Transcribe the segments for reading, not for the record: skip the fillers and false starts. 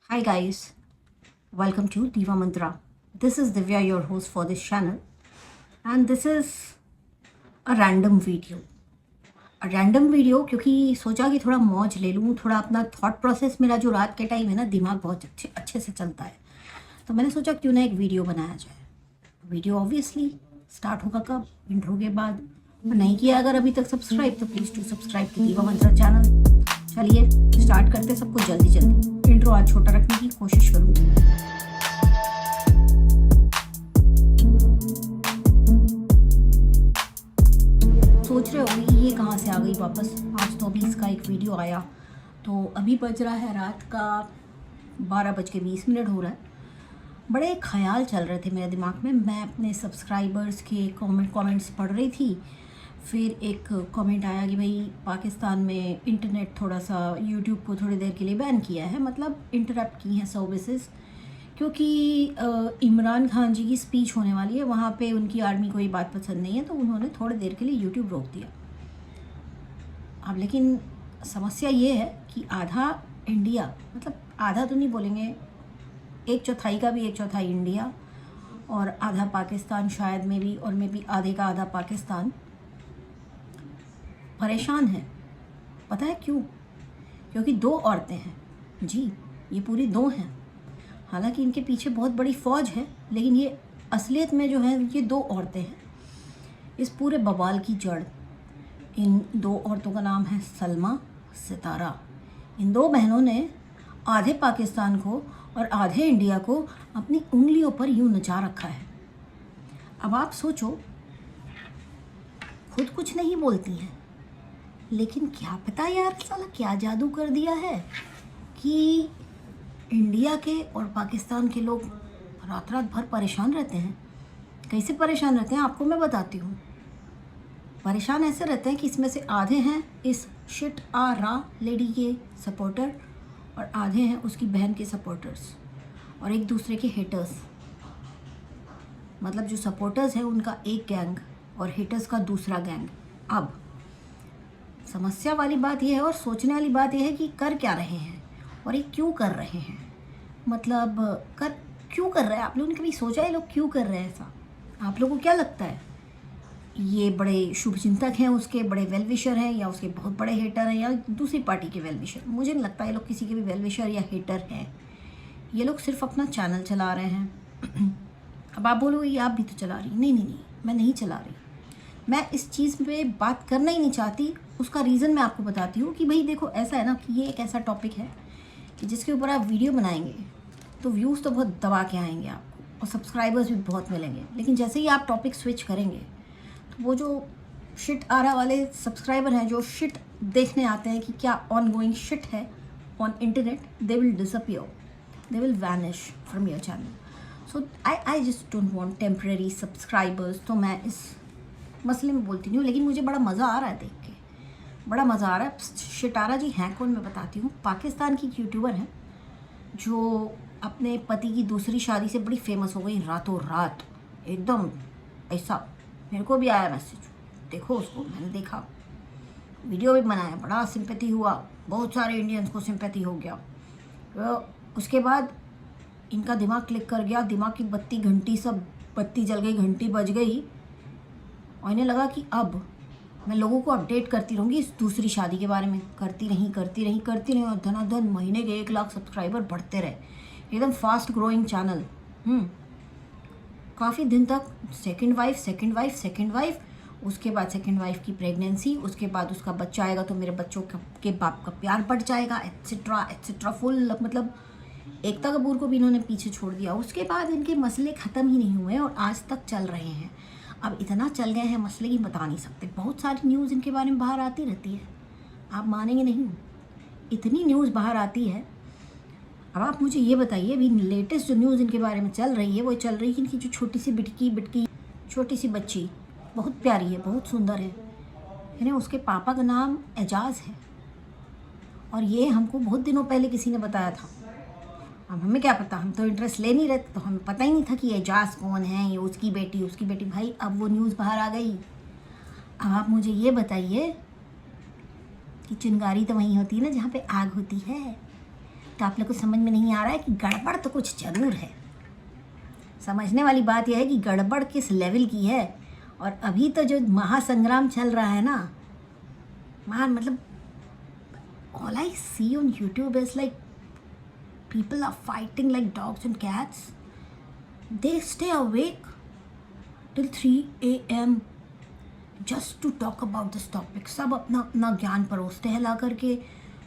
Hi guys, welcome to Diva Mantra. This is Divya, your host for this channel, and this is a random video. क्योंकि सोचा कि थोड़ा मौज ले लूँ, थोड़ा अपना थॉट प्रोसेस मेरा जो रात के टाइम है ना, दिमाग बहुत अच्छे से चलता है, तो मैंने सोचा क्यों ना एक वीडियो बनाया जाए। वीडियो ऑब्वियसली स्टार्ट होगा कब? इंट्रो के बाद। नहीं किया अगर अभी तक सब्सक्राइब तो प्लीज़ टू सब्सक्राइब टू दीवा मंत्रा चैनल। चलिए स्टार्ट करते सब कुछ जल्दी जल्दी। इंट्रो आज छोटा रखने की कोशिश करूँगी। सोच रहे होंगे ये कहाँ से आ गई वापस। आज तो अभी इसका एक वीडियो आया, तो अभी बज रहा है रात का 12:20 हो रहा है। बड़े ख्याल चल रहे थे मेरे दिमाग में। मैं अपने सब्सक्राइबर्स के कमेंट्स पढ़ रही थी। फिर एक कमेंट आया कि भाई पाकिस्तान में इंटरनेट थोड़ा सा यूट्यूब को थोड़ी देर के लिए बैन किया है, मतलब इंटरप्ट की हैं सर्विसेज, क्योंकि इमरान खान जी की स्पीच होने वाली है। वहाँ पे उनकी आर्मी को ये बात पसंद नहीं है, तो उन्होंने थोड़ी देर के लिए यूट्यूब रोक दिया। अब लेकिन समस्या ये है कि आधा इंडिया, मतलब आधा तो नहीं बोलेंगे, 1/4 का भी 1/4 इंडिया और आधा पाकिस्तान शायद में भी, और में भी आधे का आधा पाकिस्तान परेशान है। पता है क्यों? क्योंकि 2 औरतें हैं जी, ये पूरी 2 हैं। हालांकि इनके पीछे बहुत बड़ी फौज है, लेकिन ये असलियत में जो है ये 2 औरतें हैं। इस पूरे बवाल की जड़, इन 2 औरतों का नाम है सलमा, सितारा। इन 2 बहनों ने आधे पाकिस्तान को और आधे इंडिया को अपनी उंगलियों पर यूं नचा रखा है। अब आप सोचो, खुद कुछ नहीं बोलती हैं, लेकिन क्या पता यार साला क्या जादू कर दिया है कि इंडिया के और पाकिस्तान के लोग रात रात भर परेशान रहते हैं। कैसे परेशान रहते हैं आपको मैं बताती हूँ। परेशान ऐसे रहते हैं कि इसमें से आधे हैं इस शिट आ रा लेडी के सपोर्टर और आधे हैं उसकी बहन के सपोर्टर्स और एक दूसरे के हेटर्स। मतलब जो सपोर्टर्स हैं उनका एक गैंग और हेटर्स का दूसरा गैंग। अब समस्या वाली बात यह है और सोचने वाली बात यह है कि कर क्या रहे हैं और ये क्यों कर रहे हैं। मतलब क्यों कर रहे हैं? आप लोगों ने कभी सोचा है लोग क्यों कर रहे हैं ऐसा? आप लोगों को क्या लगता है? ये बड़े शुभचिंतक हैं, उसके बड़े वेल विशर हैं, या उसके बहुत बड़े हेटर हैं, या दूसरी पार्टी के वेल विशर? मुझे नहीं लगता ये लोग किसी के भी वेल विशर या हेटर हैं। ये लोग सिर्फ अपना चैनल चला रहे हैं। अब आप बोलोगे आप भी तो चला रही। नहीं, मैं नहीं चला रही। मैं इस चीज़ पे बात करना ही नहीं चाहती। उसका रीज़न मैं आपको बताती हूँ कि भाई देखो, ऐसा है ना कि ये एक ऐसा टॉपिक है कि जिसके ऊपर आप वीडियो बनाएंगे तो व्यूज़ तो बहुत दबा के आएंगे आपको और सब्सक्राइबर्स भी बहुत मिलेंगे, लेकिन जैसे ही आप टॉपिक स्विच करेंगे तो वो जो शिट आरा वाले सब्सक्राइबर हैं, जो शिट देखने आते हैं कि क्या ऑन गोइंग शिट है on internet, they will disappear, they will vanish from your channel. So I just don't want temporary subscribers. तो मैं इस मसले में बोलती नहीं हूँ, लेकिन मुझे बड़ा मज़ा आ रहा है देख के, बड़ा मज़ा आ रहा है। शिटारा जी हैं कौन मैं बताती हूँ। पाकिस्तान की यूट्यूबर हैं जो अपने पति की दूसरी शादी से बड़ी फेमस हो गई रातों रात, एकदम ऐसा। मेरे को भी आया मैसेज, देखो उसको, मैंने देखा, वीडियो भी बनाया, बड़ा सिंपैथी हुआ, बहुत सारे इंडियंस को सिंपैथी हो गया। तो उसके बाद इनका दिमाग क्लिक कर गया, दिमाग की बत्ती घंटी सब बत्ती जल गई, घंटी बज गई, और इन्हें लगा कि अब मैं लोगों को अपडेट करती रहूँगी इस दूसरी शादी के बारे में। करती रही और धनाधन महीने के 1 लाख सब्सक्राइबर बढ़ते रहे, एकदम फास्ट ग्रोइंग चैनल। काफ़ी दिन तक सेकंड वाइफ, उसके बाद सेकंड वाइफ की प्रेगनेंसी, उसके बाद उसका बच्चा आएगा तो मेरे बच्चों के बाप का प्यार बढ़ जाएगा, एट्सेट्रा फुल। मतलब एकता कपूर को भी इन्होंने पीछे छोड़ दिया। उसके बाद इनके मसले ख़त्म ही नहीं हुए और आज तक चल रहे हैं। अब इतना चल गए हैं मसले की बता नहीं सकते। बहुत सारी न्यूज़ इनके बारे में बाहर आती रहती है, आप मानेंगे नहीं, इतनी न्यूज़ बाहर आती है। अब आप मुझे ये बताइए, अभी लेटेस्ट जो न्यूज़ इनके बारे में चल रही है वो चल रही है कि इनकी जो छोटी सी बिटकी छोटी सी बच्ची बहुत प्यारी है, बहुत सुंदर है, यानी उसके पापा का नाम एजाज़ है। और ये हमको बहुत दिनों पहले किसी ने बताया था। अब हमें क्या पता, हम तो इंटरेस्ट ले नहीं रहे, तो हमें पता ही नहीं था कि एजाज कौन है, ये उसकी बेटी। भाई अब वो न्यूज़ बाहर आ गई। अब आप मुझे ये बताइए कि चिंगारी तो वहीं होती है ना जहाँ पे आग होती है। तो आप लोग को समझ में नहीं आ रहा है कि गड़बड़ तो कुछ ज़रूर है। समझने वाली बात यह है कि गड़बड़ किस लेवल की है। और अभी तो जो महासंग्राम चल रहा है ना, मतलब all I see on YouTube is like people are fighting like dogs and cats. They stay awake till 3 a.m. just to talk about this topic. सब अपना अपना ज्ञान परोसते हैं ला करके,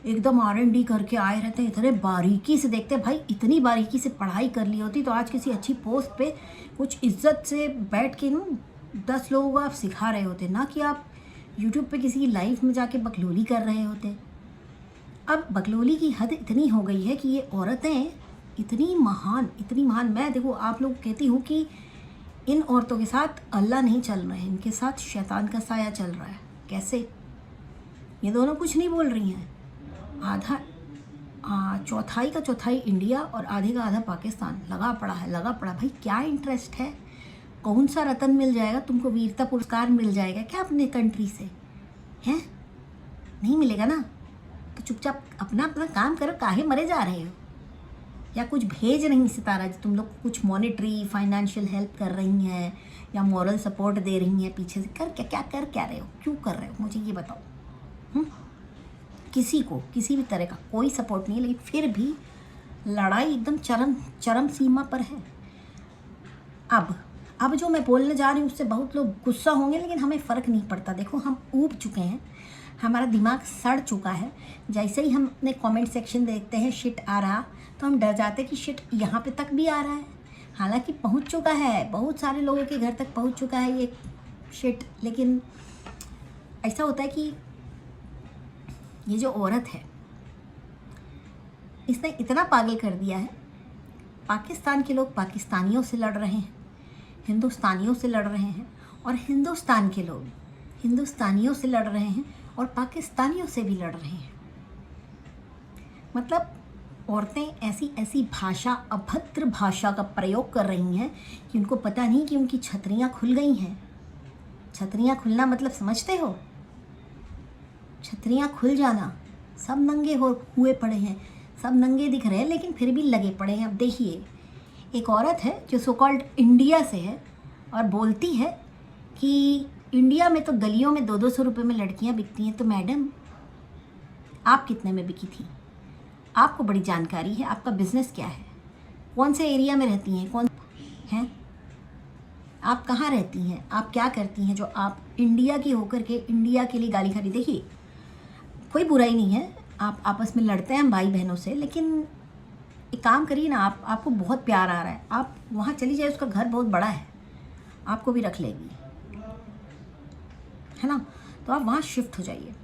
एकदम R&D करके आए रहते हैं, इतने बारीकी से देखते हैं। भाई इतनी बारीकी से पढ़ाई कर ली होती तो आज किसी अच्छी पोस्ट पे कुछ इज्जत से बैठ के 10 लोगों को आप सिखा रहे होते, ना कि आप यूट्यूब पे किसी की लाइफ में जाके बकलोली कर रहे होते। अब बकलोली की हद इतनी हो गई है कि ये औरतें इतनी महान मैं देखो आप लोग कहती हूँ कि इन औरतों के साथ अल्लाह नहीं चल रहे हैं, इनके साथ शैतान का साया चल रहा है। कैसे? ये दोनों कुछ नहीं बोल रही हैं। चौथाई का चौथाई इंडिया और आधे का आधा पाकिस्तान लगा पड़ा। भाई क्या इंटरेस्ट है? कौन सा रतन मिल जाएगा तुमको, वीरता पुरस्कार मिल जाएगा क्या अपने कंट्री से? हैं? नहीं मिलेगा ना। तो चुपचाप अपना काम करो, काहे मरे जा रहे हो? या कुछ भेज रही सितारा जी तुम लोग, कुछ मॉनेटरी फाइनेंशियल हेल्प कर रही हैं या मॉरल सपोर्ट दे रही हैं पीछे से? कर क्या रहे हो? क्यों कर रहे हो? मुझे ये बताओ। किसी को किसी भी तरह का कोई सपोर्ट नहीं है, लेकिन फिर भी लड़ाई एकदम चरम सीमा पर है। अब जो मैं बोलने जा रही हूँ उससे बहुत लोग गुस्सा होंगे, लेकिन हमें फ़र्क नहीं पड़ता। देखो हम ऊब चुके हैं, हमारा दिमाग सड़ चुका है। जैसे ही हम अपने कमेंट सेक्शन देखते हैं शिट आ रहा, तो हम डर जाते हैं कि शिट यहाँ पे तक भी आ रहा है। हालांकि पहुँच चुका है, बहुत सारे लोगों के घर तक पहुँच चुका है ये शिट। लेकिन ऐसा होता है कि ये जो औरत है इसने इतना पागल कर दिया है। पाकिस्तान के लोग पाकिस्तानियों से लड़ रहे हैं, हिंदुस्तानियों से लड़ रहे हैं, और हिंदुस्तान के लोग हिंदुस्तानियों से लड़ रहे हैं और पाकिस्तानियों से भी लड़ रहे हैं। मतलब औरतें ऐसी भाषा, अभद्र भाषा का प्रयोग कर रही हैं कि उनको पता नहीं कि उनकी छतरियां खुल गई हैं। छतरियां खुलना मतलब समझते हो? छतरियां खुल जाना। सब नंगे हुए पड़े हैं, सब नंगे दिख रहे हैं, लेकिन फिर भी लगे पड़े हैं। अब देखिए, एक औरत है जो सो कॉल्ड इंडिया से है और बोलती है कि इंडिया में तो गलियों में 200-200 रुपये में लड़कियां बिकती हैं। तो मैडम आप कितने में बिकी थी? आपको बड़ी जानकारी है। आपका बिजनेस क्या है? कौन से एरिया में रहती हैं? कौन हैं? आप कहाँ रहती हैं? आप क्या करती हैं जो आप इंडिया की होकर के इंडिया के लिए गाली खा रही? देखिए, कोई बुराई नहीं है, आप आपस में लड़ते हैं भाई बहनों से, लेकिन एक काम करिए ना, आपको बहुत प्यार आ रहा है, आप वहाँ चली जाए। उसका घर बहुत बड़ा है, आपको भी रख लेगी, है ना? तो आप वहाँ शिफ्ट हो जाइए।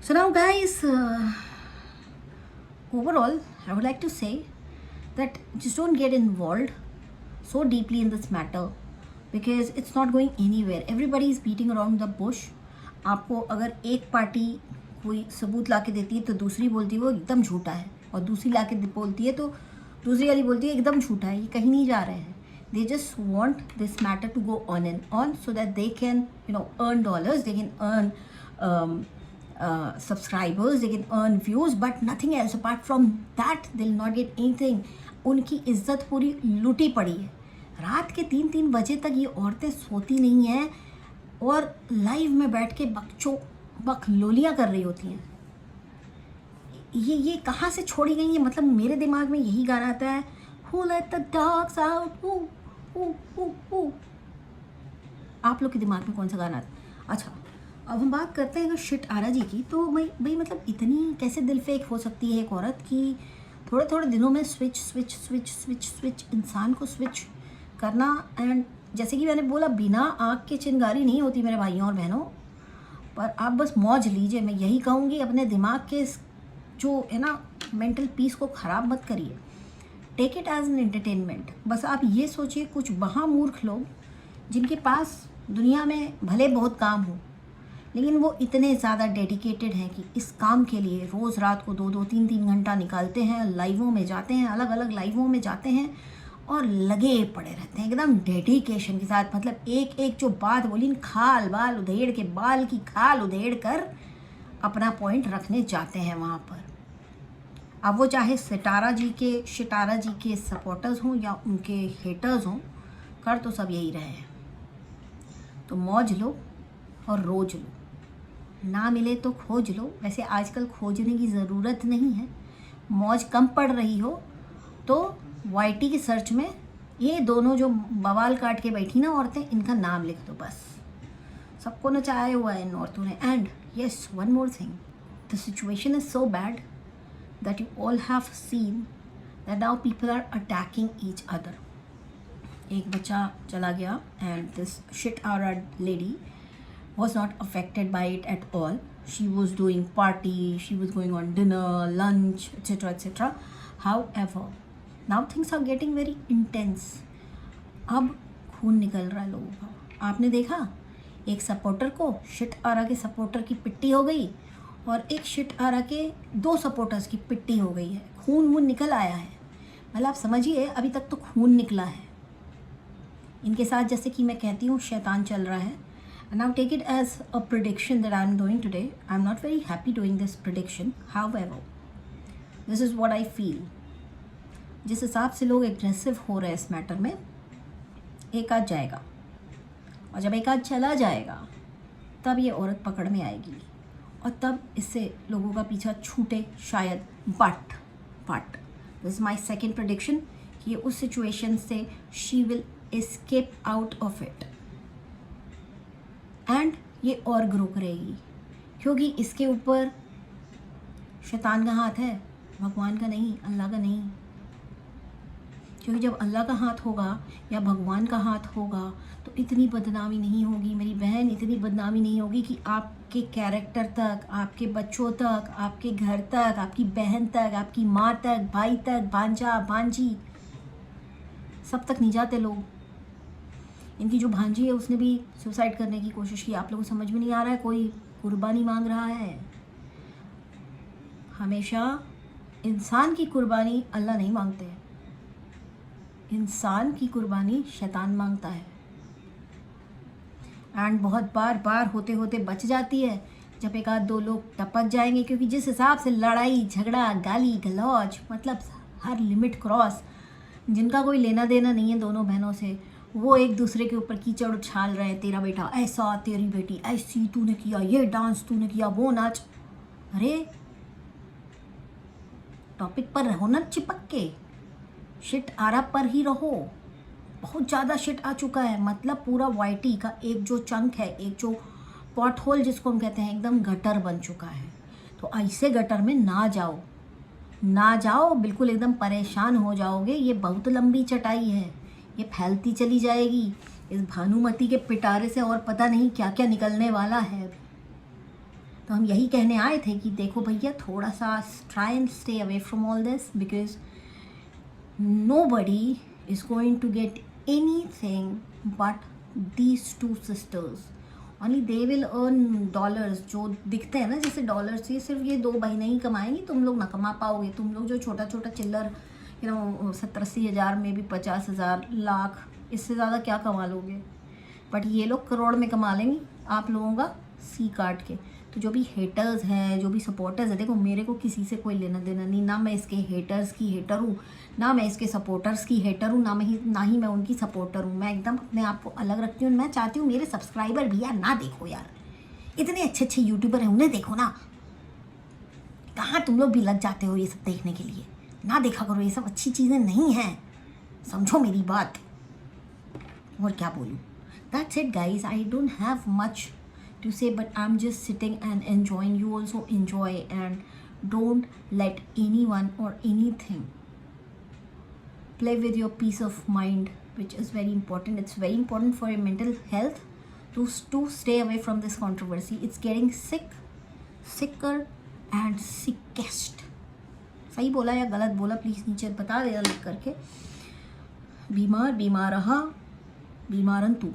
So now guys, overall I would like to say that just don't get involved so deeply in this matter because it's not going anywhere. Everybody is beating around the bush. आपको अगर एक party कोई सबूत ला के देती है तो दूसरी बोलती है वो एकदम झूठा है, और दूसरी ला के बोलती है तो दूसरी वाली बोलती है एकदम झूठा है। ये कहीं नहीं जा रहे हैं। They just want this matter to go on and on so that they can, earn dollars, they can earn subscribers, they can earn views, but nothing else. Apart from that, they'll not get anything. उनकी इज्जत पूरी लूटी पड़ी है। रात के 3-3 बजे तक ये औरतें सोती नहीं हैं और लाइव में बैठ के बकलोलियाँ कर रही होती हैं। ये कहाँ से छोड़ी गई है? मतलब मेरे दिमाग में यही गाना आता है, Who let the dogs out? Who? आप लोग के दिमाग में कौन सा गाना आता है? अच्छा, अब हम बात करते हैं अगर शिट आरा जी की। तो भाई मतलब इतनी कैसे दिल फेक हो सकती है एक औरत की? थोड़े दिनों में स्विच इंसान को स्विच करना। एंड जैसे कि मैंने बोला, बिना आग के चिंगारी नहीं होती मेरे भाइयों और बहनों। पर आप बस मौज लीजिए, मैं यही कहूँगी। अपने दिमाग के जो है ना मेंटल पीस को ख़राब मत करिए। Take it as an entertainment. बस आप ये सोचिए, कुछ महामूर्ख लोग जिनके पास दुनिया में भले बहुत काम हो, लेकिन वो इतने ज़्यादा डेडिकेटेड हैं कि इस काम के लिए रोज़ रात को 2-2, 3-3 घंटा निकालते हैं, लाइवों में जाते हैं, अलग अलग लाइवों में जाते हैं और लगे पड़े रहते हैं एकदम डेडिकेशन के साथ। मतलब एक जो बात बोली, खाल बाल उधेड़ के, बाल की खाल उधेड़ कर अपना पॉइंट रखने जाते हैं वहाँ पर। अब वो चाहे सितारा जी के सपोर्टर्स हों या उनके हेटर्स हों, कर तो सब यही रहे हैं। तो मौज लो और रोज लो, ना मिले तो खोज लो। वैसे आजकल खोजने की ज़रूरत नहीं है, मौज कम पड़ रही हो तो वाईटी की सर्च में ये दोनों जो बवाल काट के बैठी ना औरतें, इनका नाम लिख दो बस। सबको नचाया हुआ है इन औरतों ने। And yes, one more thing, the situation is so bad that you all have seen that now people are attacking each other. एक बच्चा चला गया and this shit our lady was not affected by it at all. She was doing party, she was going on dinner, lunch, etc. etc. However, now things are getting very intense. अब खून निकल रहा है लोगों का। आपने देखा एक सपोर्टर को, शिट आरा के सपोर्टर की पिट्टी हो गई और एक शिट आरा के 2 सपोर्टर्स की पिट्टी हो गई है। खून वून निकल आया है। मतलब आप समझिए अभी तक तो खून निकला है इनके साथ। जैसे कि मैं कहती हूँ शैतान चल रहा है। Now take it as a prediction that I'm doing today. I'm not very happy doing this prediction. However, this is what I feel. जिस हिसाब से लोग एग्रेसिव हो रहे हैं इस मैटर में, एक आध जाएगा और जब एक आध चला जाएगा तब ये औरत पकड़ में आएगी और तब इससे लोगों का पीछा छूटे शायद। But this is my second prediction कि ये उस सिचुएशन से she will escape out of it and ये और ग्रो करेगी, क्योंकि इसके ऊपर शैतान का हाथ है, भगवान का नहीं, अल्लाह का नहीं। क्योंकि जब अल्लाह का हाथ होगा या भगवान का हाथ होगा तो इतनी बदनामी नहीं होगी मेरी बहन, इतनी बदनामी नहीं होगी कि आपके कैरेक्टर तक, आपके बच्चों तक, आपके घर तक, आपकी बहन तक, आपकी माँ तक, भाई तक, भांजा भांजी, सब तक नहीं जाते लोग। इनकी जो भांजी है उसने भी सुसाइड करने की कोशिश की। आप लोगों को समझ में नहीं आ रहा है, कोई कुर्बानी मांग रहा है। हमेशा इंसान की कुर्बानी अल्लाह नहीं मांगते, इंसान की कुर्बानी शैतान मांगता है। एंड बहुत बार होते होते बच जाती है जब एक आध 2 लोग टपक जाएंगे। क्योंकि जिस हिसाब से लड़ाई झगड़ा गाली गलौज, मतलब हर लिमिट क्रॉस, जिनका कोई लेना देना नहीं है दोनों बहनों से, वो एक दूसरे के ऊपर कीचड़ उछाल रहे हैं। तेरा बेटा ऐसा, तेरी बेटी ऐसी, तूने किया ये डांस, तूने किया वो नाच। अरे टॉपिक पर रहो ना चिपक के, शिट आरा पर ही रहो। बहुत ज़्यादा शिट आ चुका है। मतलब पूरा वाईटी का एक जो चंक है, एक जो पॉट होल जिसको हम कहते हैं, एकदम गटर बन चुका है। तो ऐसे गटर में ना जाओ, बिल्कुल एकदम परेशान हो जाओगे। ये बहुत लंबी चटाई है, ये फैलती चली जाएगी। इस भानुमति के पिटारे से और पता नहीं क्या क्या निकलने वाला है। तो हम यही कहने आए थे कि देखो भैया, थोड़ा सा try and stay away from all this, because nobody is going to get anything but these 2 sisters. Only they will earn dollars. जो दिखते हैं ना जैसे डॉलर्स, ये सिर्फ ये 2 बहनें ही कमाएंगी। तुम लोग ना कमा पाओगे। तुम लोग जो छोटा छोटा चिल्लर 70-80 हज़ार में भी 50,000 लाख, इससे ज़्यादा क्या कमा लोगे। बट ये लोग करोड़ में कमा लेंगी आप लोगों का सी काट के। तो जो भी हेटर्स हैं, जो भी सपोर्टर्स हैं, देखो मेरे को किसी से कोई लेना देना नहीं। ना मैं इसके हेटर्स की हेटर हूँ, ना मैं इसके सपोर्टर्स की हेटर हूँ, ना ही मैं उनकी सपोर्टर हूँ। मैं एकदम अपने आप को अलग रखती हूँ। मैं चाहती हूँ मेरे सब्सक्राइबर भी यार ना देखो यार, इतने अच्छे अच्छे यूट्यूबर हैं, उन्हें देखो ना। कहाँ तुम लोग भी लग जाते हो ये सब देखने के लिए। ना देखा करो, ये सब अच्छी चीज़ें नहीं हैं, समझो मेरी बात। और क्या बोलूँ। That's it guys, I don't have much to say, but I'm just sitting and enjoying. You also enjoy, and don't let anyone or anything play with your peace of mind, which is very important. It's very important for your mental health to stay away from this controversy. It's getting sicker and sickest. सही बोला या गलत बोला please नीचे बता देना लिख करके। बीमार रहा, बीमारन तू।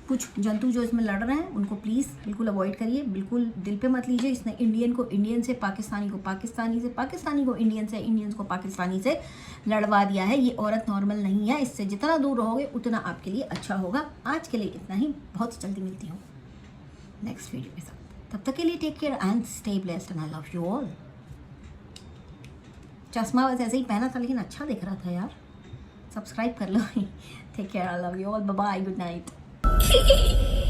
कुछ जंतु जो इसमें लड़ रहे हैं उनको प्लीज़ बिल्कुल अवॉइड करिए, बिल्कुल दिल पे मत लीजिए। इसने इंडियन को इंडियन से, पाकिस्तानी को पाकिस्तानी से, पाकिस्तानी को इंडियन से, इंडियंस को पाकिस्तानी से लड़वा दिया है। ये औरत नॉर्मल नहीं है। इससे जितना दूर रहोगे उतना आपके लिए अच्छा होगा। आज के लिए इतना ही, बहुत जल्दी मिलती हूँ नेक्स्ट वीडियो के साथ। तब तक के लिए take care and stay blessed and I love you all. चश्मा बस ऐसे ही पहना था लेकिन अच्छा दिख रहा था यार। सब्सक्राइब कर लो। Take care, I love you all, bye bye, good night.